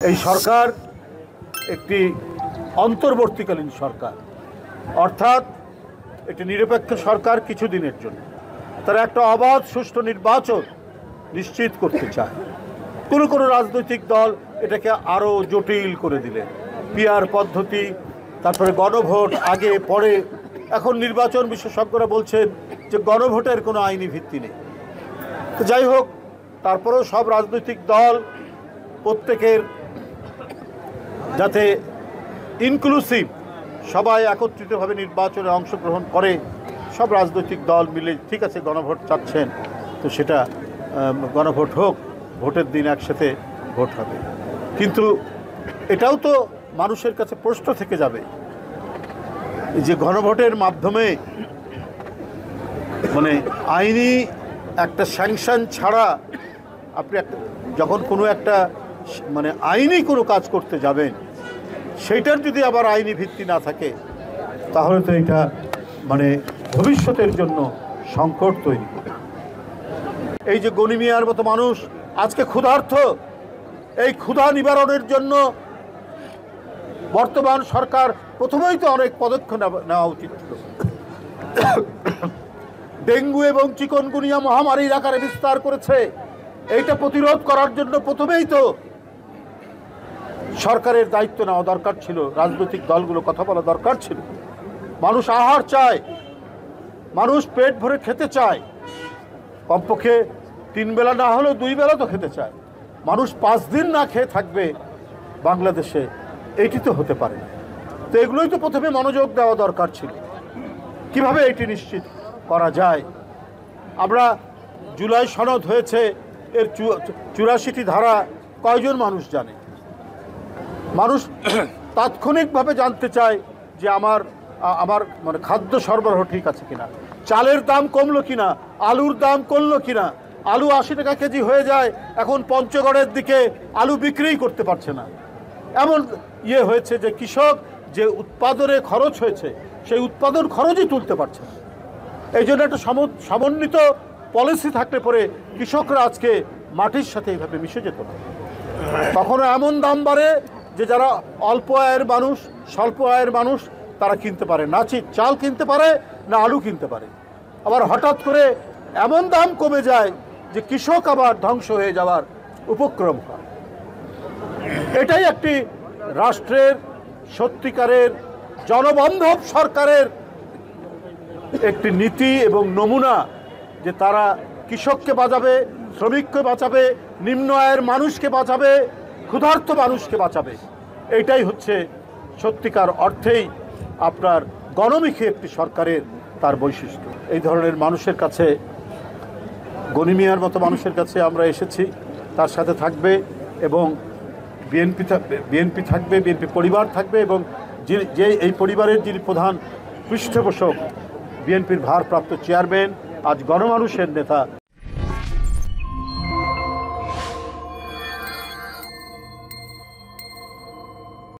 এই সরকার একটি অন্তর্বর্তীকালীন সরকার, অর্থাৎ একটি নিরপেক্ষ সরকার কিছুদিনের জন্য। তারা একটা অবাধ সুষ্ঠু নির্বাচন নিশ্চিত করতে চায়। কোনো রাজনৈতিক দল এটাকে আরও জটিল করে দিলেন। পিআর পদ্ধতি, তারপরে গণভোট আগে পরে। এখন নির্বাচন বিশেষজ্ঞরা বলছেন যে গণভোটের কোনো আইনি ভিত্তি নেই। তো যাই হোক, তারপরেও সব রাজনৈতিক দল প্রত্যেকের যাতে ইনক্লুসিভ সবাই একত্রিতভাবে নির্বাচনে অংশগ্রহণ করে, সব রাজনৈতিক দল মিলে ঠিক আছে গণভোট চাচ্ছেন, তো সেটা গণভোট হোক, ভোটের দিন একসাথে ভোট হবে। কিন্তু এটাও তো মানুষের কাছে প্রশ্ন থেকে যাবে যে গণভোটের মাধ্যমে মানে আইনি একটা স্যাংশন ছাড়া আপনি যখন কোনো একটা মানে আইনি কোনো কাজ করতে যাবেন, সেইটার যদি আবার আইনি ভিত্তি না থাকে, তাহলে তো এটা মানে ভবিষ্যতের জন্য সংকট তৈরি করে। এই যে গনি মিয়ার মতো মানুষ আজকে ক্ষুধার্ত, এই ক্ষুধা নিবারণের জন্য বর্তমান সরকার প্রথমেই তো অনেক পদক্ষেপ নেওয়া উচিত ছিল। ডেঙ্গু এবং চিকনগুনিয়া মহামারীর আকারে বিস্তার করেছে, এইটা প্রতিরোধ করার জন্য প্রথমেই তো সরকারের দায়িত্ব নেওয়া দরকার ছিল, রাজনৈতিক দলগুলো কথা বলা দরকার ছিল। মানুষ আহার চায়, মানুষ পেট ভরে খেতে চায়, কমপক্ষে 3 বেলা না হলেও 2 বেলা তো খেতে চায়। মানুষ 5 দিন না খেয়ে থাকবে বাংলাদেশে, এটি তো হতে পারে না। তো এগুলোই তো প্রথমে মনোযোগ দেওয়া দরকার ছিল, কিভাবে এটি নিশ্চিত করা যায়। আমরা জুলাই সনদ হয়েছে, এর 84টি ধারা কয়জন মানুষ জানে? মানুষ তাৎক্ষণিকভাবে জানতে চায় যে আমার মানে খাদ্য সরবরাহ ঠিক আছে কিনা, চালের দাম কমলো কিনা, আলুর দাম কমলো কিনা। আলু 80 টাকা কেজি হয়ে যায়, এখন পঞ্চগড়ের দিকে আলু বিক্রিই করতে পারছে না। এমন হয়েছে যে কৃষক যে উৎপাদনে খরচ হয়েছে, সেই উৎপাদন খরচই তুলতে পারছে না। এই জন্য একটা সমন্বিত পলিসি থাকলে পরে কৃষকরা আজকে মাটির সাথে এইভাবে মিশে যেত না। তখনও এমন দাম বাড়ে যে যারা অল্প আয়ের মানুষ, স্বল্প আয়ের মানুষ, তারা কিনতে পারে না, চাল কিনতে পারে না, আলু কিনতে পারে। আবার হঠাৎ করে এমন দাম কমে যায় যে কৃষক আবার ধ্বংস হয়ে যাওয়ার উপক্রম হয়। এটাই একটি রাষ্ট্রের সত্যিকারের জনবান্ধব সরকারের একটি নীতি এবং নমুনা, যে তারা কৃষককে বাঁচাবে, শ্রমিককে বাঁচাবে, নিম্ন আয়ের মানুষকে বাঁচাবে, ক্ষুধার্ত মানুষকে বাঁচাবে। এইটাই হচ্ছে সত্যিকার অর্থেই আপনার গণমুখী একটি সরকারের তার বৈশিষ্ট্য। এই ধরনের মানুষের কাছে, গনি মিয়ার মতো মানুষের কাছে আমরা এসেছি, তার সাথে থাকবে এবং বিএনপি থাকবে, বিএনপি পরিবার থাকবে, এবং যে এই পরিবারের যিনি প্রধান পৃষ্ঠপোষক, বিএনপির ভারপ্রাপ্ত চেয়ারম্যান, আজ গণমানুষের নেতা